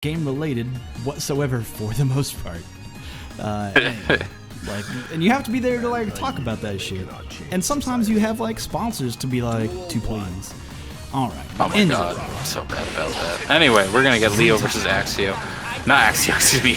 game related whatsoever for the most part. Like, and you have to be there to like talk about that shit. And sometimes you have like sponsors to be like, to please. All right. Oh my god, I'm so bad about that. Anyway, we're gonna get Leo versus Axio. Not Axio, excuse me.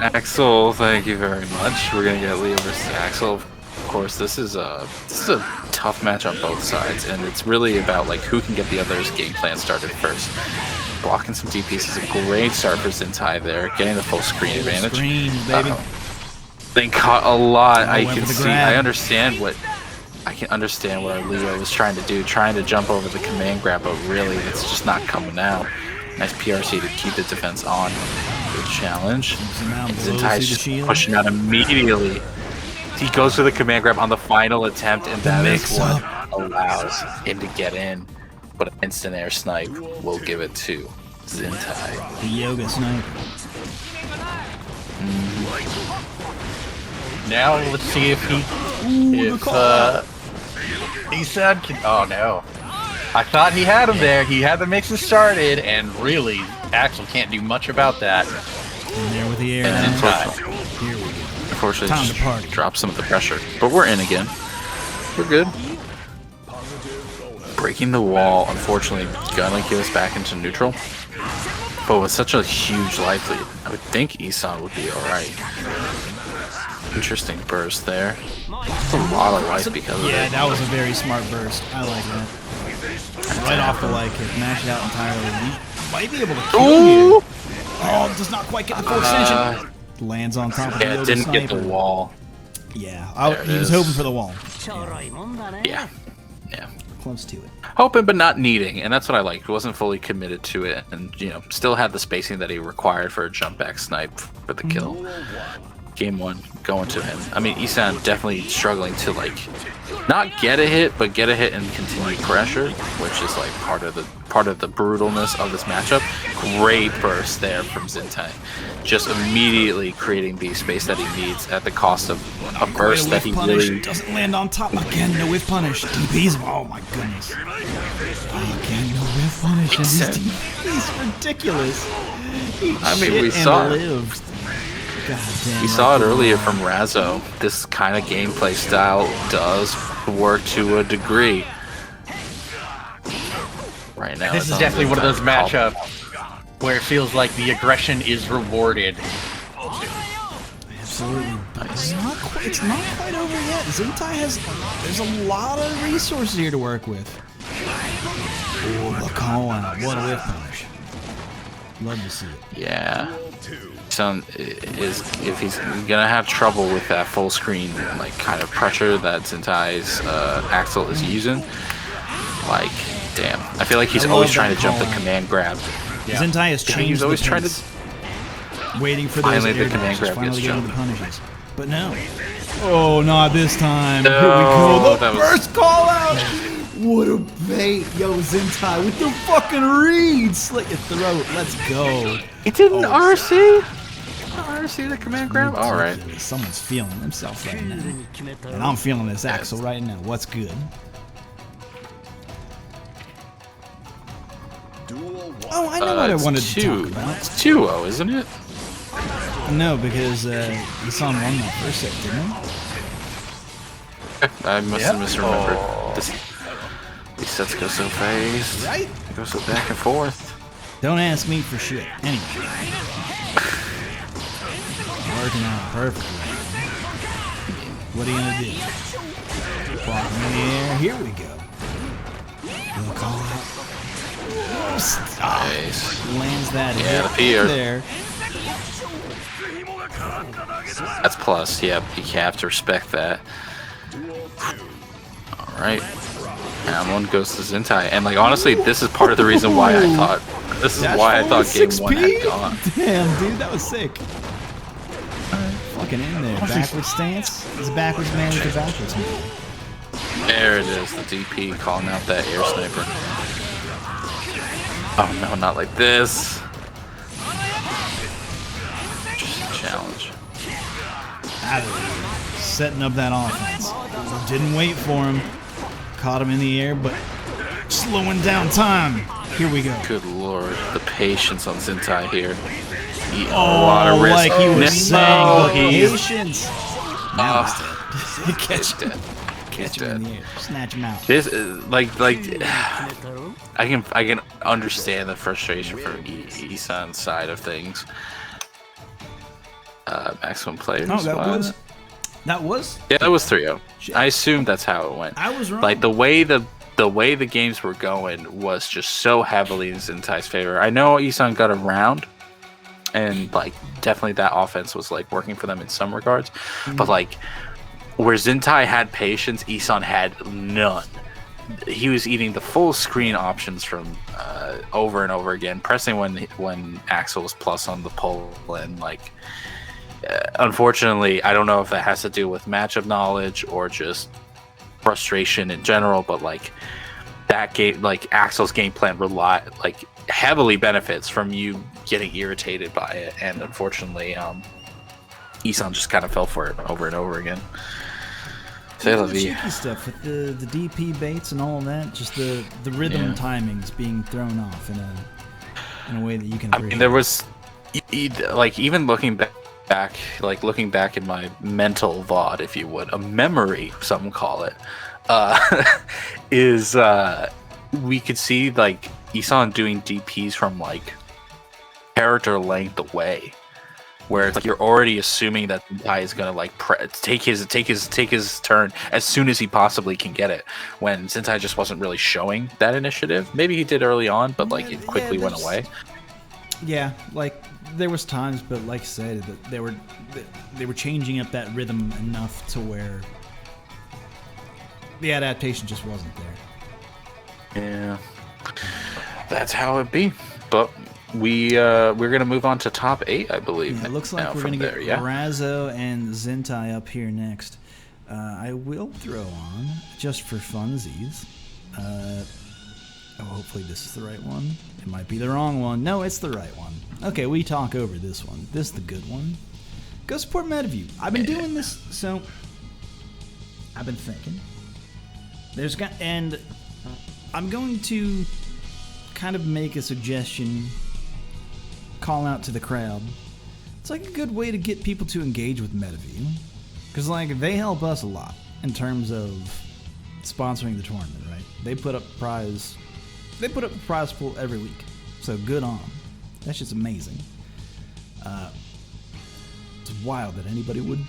Axel, thank you very much. We're gonna get Leo versus Axel. Of course, this is a tough match on both sides, and it's really about like who can get the other's game plan started first. Blocking some DPs is a great start for Zintai there, getting the full screen advantage. They caught a lot. I can see. I can understand what our Leo was trying to do, trying to jump over the command grab, but really it's just not coming out. Nice PRC to keep the defense on. Good challenge. Zintai's just pushing out immediately. He goes for the command grab on the final attempt, and that is what allows him to get in. But an instant air snipe will give it to Zintai. The yoga snipe. Now let's see if Isan can. Oh no! I thought he had him there. He had the mixes started, and really, Axel can't do much about that. In there with the air. And unfortunately, just drop some of the pressure. But we're in again. We're good. Breaking the wall, unfortunately, gonna get us back into neutral. But with such a huge life lead, I would think Isan would be alright. Interesting burst there. That's a lot of life because of it. Yeah, that was a very smart burst. I like that. Right off the light kick, mash it out entirely. He might be able to kill you. Oh, does not quite get the full extension. Lands on top of the Yeah, didn't get the wall. Yeah, he was hoping for the wall. Yeah. Close to it. Hoping but not needing, and that's what I liked. Wasn't fully committed to it, and still had the spacing that he required for a jump back snipe for the kill. Game 1 going to him. I mean, Isan definitely struggling to like not get a hit, but get a hit and continue pressure, which is like part of the brutalness of this matchup. Great burst there from Zintai, just immediately creating the space that he needs at the cost of a burst that he really doesn't land on top again. No whiff punish. DP's. Oh my goodness. Again, no whiff punish. He's ridiculous. I mean, we saw it. We saw it earlier from Razzo. This kind of gameplay style does work to a degree. Right now, this is definitely one of those matchups where it feels like the aggression is rewarded. Absolutely, but it's not quite over yet. Zintai there's a lot of resources here to work with. Oh, the call out! What a whip punish! Love to see it. Yeah. If he's gonna have trouble with that full screen like kind of pressure that Zintai's Axel is using, like damn, I feel like he's always trying to jump the command grab. Yeah. Zintai has changed. He's always trying to waiting for those the command grab finally gets getting jumped. the punishes, but no. Oh, not this time. No, here we go. The first was... call out. What a bait, yo, Zintai with the fucking read, slit your throat. Let's go. He didn't RC. RC the command grab. All right. Someone's feeling himself right now, and I'm feeling this Axel right now. What's good? Oh, I know what I wanted to talk about. It's 2-0, isn't it? No, because Isan won that first set, didn't he? I must have misremembered. These sets go so fast. Right? It goes so back and forth. Don't ask me for shit. Anyway. Working out perfectly. What are you gonna do? Block him in the air. Here we go. Little call out. Stop. Nice. Lands that the PR. there. That's plus. Yeah, you have to respect that. All right. And one goes to Zintai, and like honestly, this is part of the reason why I thought game 1 had gone. Damn, dude, that was sick. Fucking in there, backwards stance. He's a backwards man with a backwards man. There it is, the DP calling out that air sniper. Oh no, not like this. Just a challenge. Setting up that offense. Didn't wait for him. Caught him in the air, but slowing down time. Here we go. Good lord, the patience on Zintai here. Eating a lot of risk. Like he was saying, the he's patience. Now he's dead. catch dead. Catch him in the air. Snatch him out. This is like I can understand the frustration for Isan's side of things. Maximum players. Oh, that was. Yeah, that was 3-0. I assumed that's how it went. I was wrong. Like the way the games were going was just so heavily in Zintai's favor. I know Isan got around, and like definitely that offense was like working for them in some regards, but like where Zintai had patience, Isan had none. He was eating the full screen options from over and over again, pressing when Axel was plus on the pole, and like unfortunately, I don't know if that has to do with matchup knowledge or just frustration in general, but like that game, like Axel's game plan heavily benefits from you getting irritated by it, and unfortunately Isan just kind of fell for it over and over again. The cheeky stuff with the DP baits and all of that, just the rhythm timings being thrown off in a way that you can appreciate. I mean, there was like, even looking back in my mental VOD, if you would, a memory, some call it, is we could see like Isan doing DPs from like character length away, where it's like you're already assuming that the guy is gonna like take his turn as soon as he possibly can get it. When Zintai just wasn't really showing that initiative. Maybe he did early on, but like it quickly went away. Yeah, like there was times, but like I said, that they were changing up that rhythm enough to where the adaptation just wasn't there. Yeah, that's how it be. But we're gonna move on to top 8, I believe. Yeah, it looks like we're gonna get Razzo and Zintai up here next. I will throw on, just for funsies. Hopefully this is the right one. It might be the wrong one. No, it's the right one. Okay, we talk over this one. This is the good one. Go support Metaview. I've been doing this, so I've been thinking. And I'm going to kind of make a suggestion, call out to the crowd. It's like a good way to get people to engage with Metaview, because like they help us a lot in terms of sponsoring the tournament, right? They put up a prize pool every week, so good on them. That's just amazing. It's wild that anybody would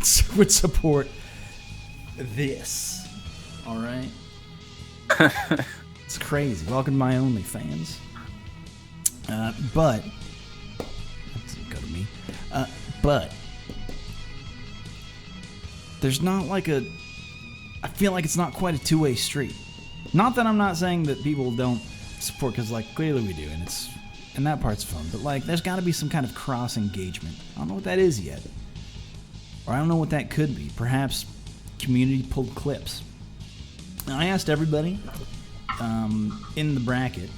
support this. All right. It's crazy. Welcome to my OnlyFans. But that doesn't go to me. But there's not like I feel like it's not quite a two-way street. Not that I'm not saying that people don't support, because like clearly we do, and that part's fun. But like, there's got to be some kind of cross engagement. I don't know what that is yet, or I don't know what that could be. Perhaps community pulled clips. Now, I asked everybody in the bracket.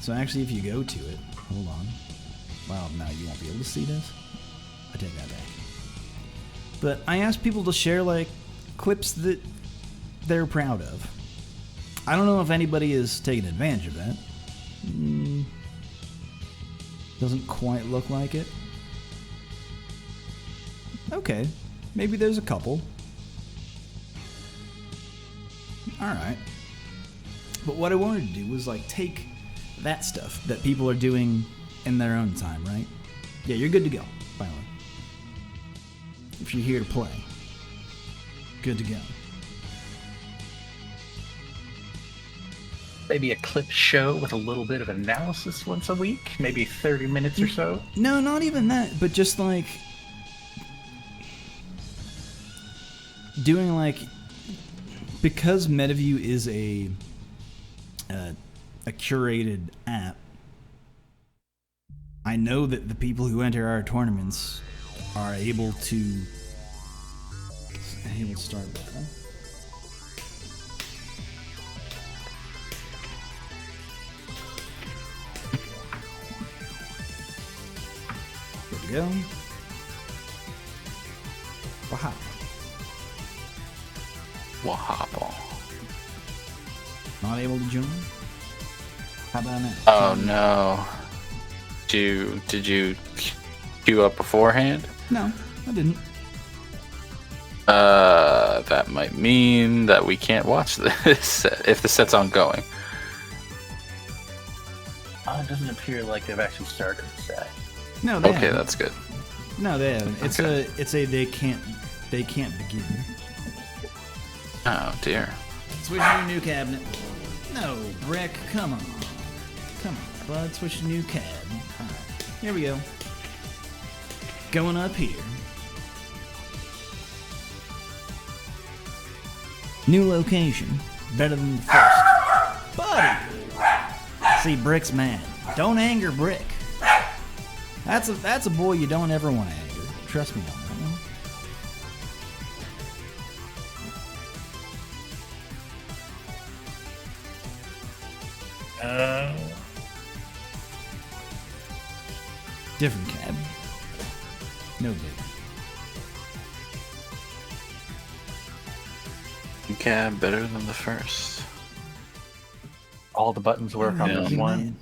So actually, if you go to it, hold on. Well, now you won't be able to see this. I take that back. But I asked people to share like clips that they're proud of. I don't know if anybody is taking advantage of that. Doesn't quite look like it. Okay, maybe there's a couple. Alright. But what I wanted to do was like take that stuff that people are doing in their own time, right? Yeah, you're good to go, by the way. If you're here to play, good to go. Maybe a clip show with a little bit of analysis once a week, maybe 30 minutes or so. No, not even that, but just like doing like, because Metaview is a curated app, I know that the people who enter our tournaments are able to start that. Good to go. Wahapa. Not able to join? How about now? Oh no. Did you queue up beforehand? No, I didn't. That might mean that we can't watch this set if the set's ongoing. It doesn't appear like they've actually started the set. No, they Okay, haven't. that's good. No, they haven't. It's Okay. they can't begin. Oh dear. Switch to a new cabinet. No, Brick, come on. Come on, bud, switch to new cab. Alright, here we go. Going up here. New location. Better than the first. Buddy! See, Brick's mad. Don't anger Brick. That's a boy you don't ever want to anger. Trust me on that one. Different cab. No big. Cab better than the first. All the buttons work on this Big one. man.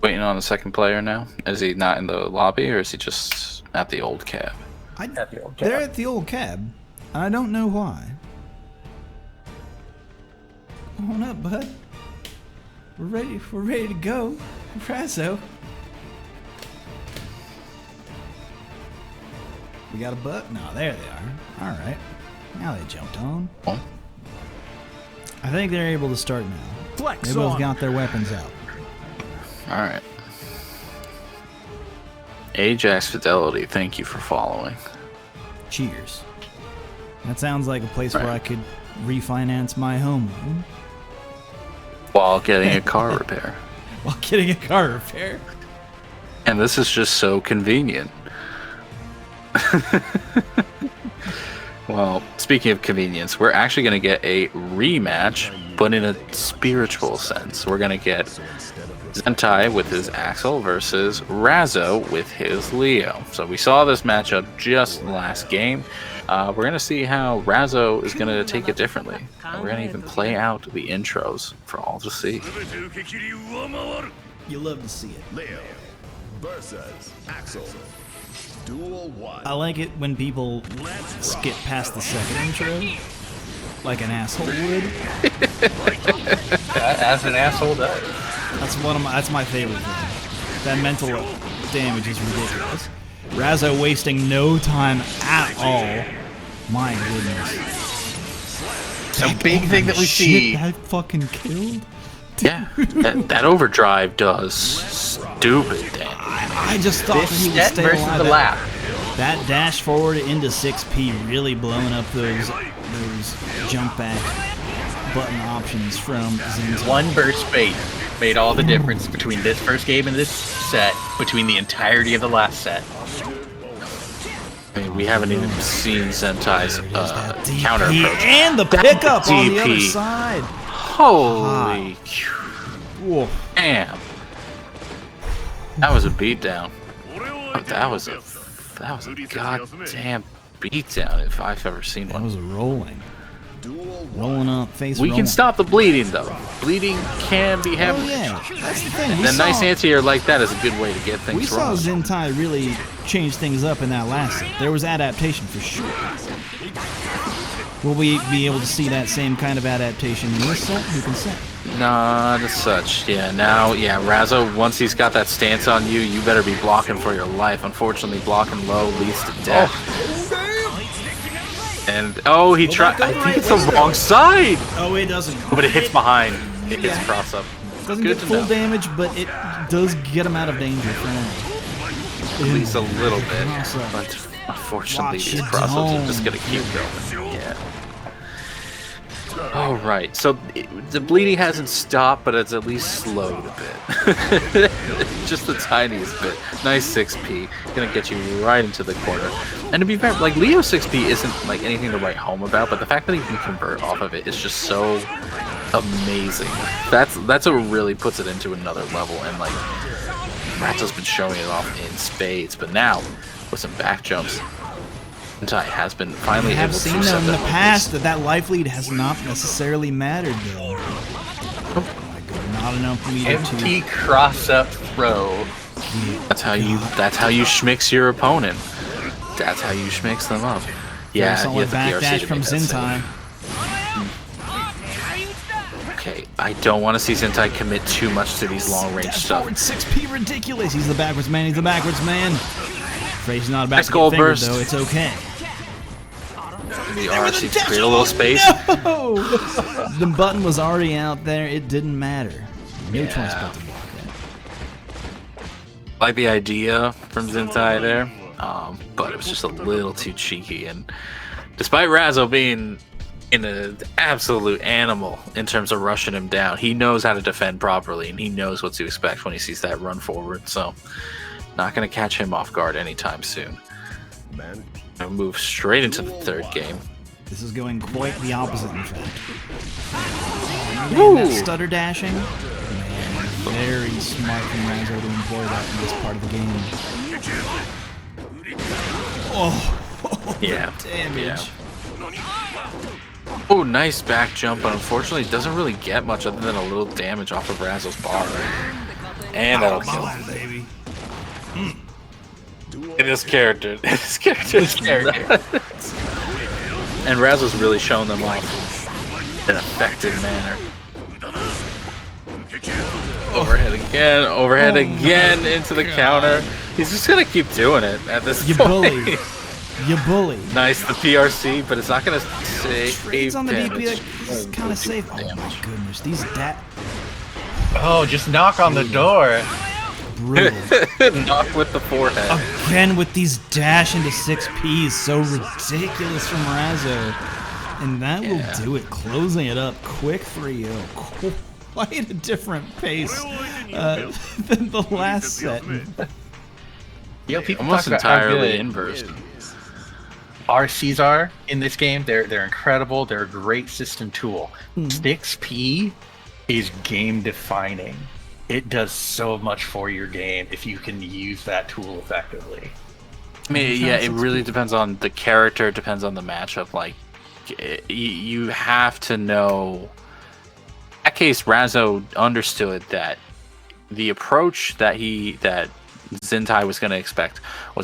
Waiting on the second player now. Is he not in the lobby, or is he just at the old cab? At the old cab. They're at the old cab, and I don't know why. Come on up, bud. We're ready to go. Razzo. We got a butt? No, there they are. Alright. Now they jumped on. Oh. I think they're able to start now. Flex They both on. got their weapons out. All right. Ajax Fidelity, thank you for following. Cheers. That sounds like a place Right. where I could refinance my home loan While getting a car repair. while getting a car repair. And this is just so convenient. Well, speaking of convenience, we're actually going to get a rematch, but in a spiritual sense. We're going to get Zintai with his Axel versus Razzo with his Leo. So we saw this matchup just last game. We're going to see how Razzo is going to take it differently. And we're going to even play out the intros for all to see. You love to see it. Leo versus Axel. Duel 1. I like it when people skip past the second intro, like an asshole would. As an asshole does. That's my favorite thing. That mental damage is ridiculous. Razzo wasting no time at all. My goodness. A big thing that we Shit, see. that fucking killed. Yeah, that overdrive does stupid damage. I just thought This that he would set stay versus alive. the lap. That dash forward into 6P really blowing up those jump back button options from Zintai. One burst bait made all the difference between this first game and this set, between the entirety of the last set. I mean, we haven't even seen Zentai's DP counter approach. and the pickup on the other DP. side. Holy Whoa. damn! That was a beatdown. That was a goddamn beatdown if I've ever seen That one. was a rolling up face. We rolling. can stop the bleeding though. Bleeding can be Oh hemorrhage. yeah, that's the thing. And a nice anti-air like that is a good way to get We things saw wrong. Zintai really change things up in that last set. There was adaptation for sure. Will we be able to see that same kind of adaptation in this set? Who can say? Not as such. Yeah, now, Razzo, once he's got that stance on you, you better be blocking for your life. Unfortunately, blocking low leads to death. And, he tried. I think it's the wrong side! Oh, it doesn't. But it hits behind. It hits cross up. Doesn't Good get to full know. damage, but it does get him out of danger for now. At least a little bit. Cross up. But unfortunately, Watch these it cross ups down. are just gonna keep going. Yeah. Alright, so the bleeding hasn't stopped, but it's at least slowed a bit. Just the tiniest bit. Nice 6P. Gonna get you right into the corner. And to be fair, like, Leo 6P isn't like anything to write home about, but the fact that he can convert off of it is just so amazing. That's what really puts it into another level, and like, Razzo's been showing it off in spades, but now, with some back jumps, Zintai has been finally We have able seen to though set in the that past that life lead has not necessarily mattered though. enough for me to... Empty cross-up throw. That's how you schmix your opponent. That's how you schmix them up. Yeah, solid you have the backdash PRC to from make that Zintai. save. Okay, I don't want to see Zintai commit too much to these long-range stuff. Forward 6P ridiculous. He's the backwards man. He's the backwards man. Frey's not about Nice to gold get fingered, burst. though. It's okay. The RC to create a little space. No! The button was already out there. It didn't matter. No choice but to block that. Like the idea from Zintai there, but it was just a little too cheeky. And despite Razzo being in an absolute animal in terms of rushing him down, he knows how to defend properly, and he knows what to expect when he sees that run forward. So, not going to catch him off guard anytime soon. Man, I'll move straight into the third game. This is going quite the opposite, in fact. Man, that stutter dashing. Man, very smart from Razzo to employ that in this part of the game. Oh, Yeah. damage. Oh, nice back jump, but unfortunately it doesn't really get much other than a little damage off of Razzo's bar. And that'll kill him. Baby. In this character. And Razzo's really showing them off in an effective manner. Overhead again into the counter. He's just gonna keep doing it at this You point. bully. You bully. Nice, the PRC, but it's not gonna save Trades on the DP, damage. that's kind of safe. Oh my goodness, these Oh, just knock on the door. brutal. Knock with the forehead. Again with these dash into 6Ps, so ridiculous from Razzo. And that will do it, closing it up. Quick 3-0. Quite a different pace than the last set. Yo, people Almost talk about how entirely good inverse. RCs are in this game. They're incredible. They're a great system tool. 6P is game defining. It does so much for your game if you can use that tool effectively. I mean, yeah, it really depends on the character, it depends on the matchup. Like, you have to know. In that case, Razzo understood that the approach that Zintai was going to expect was a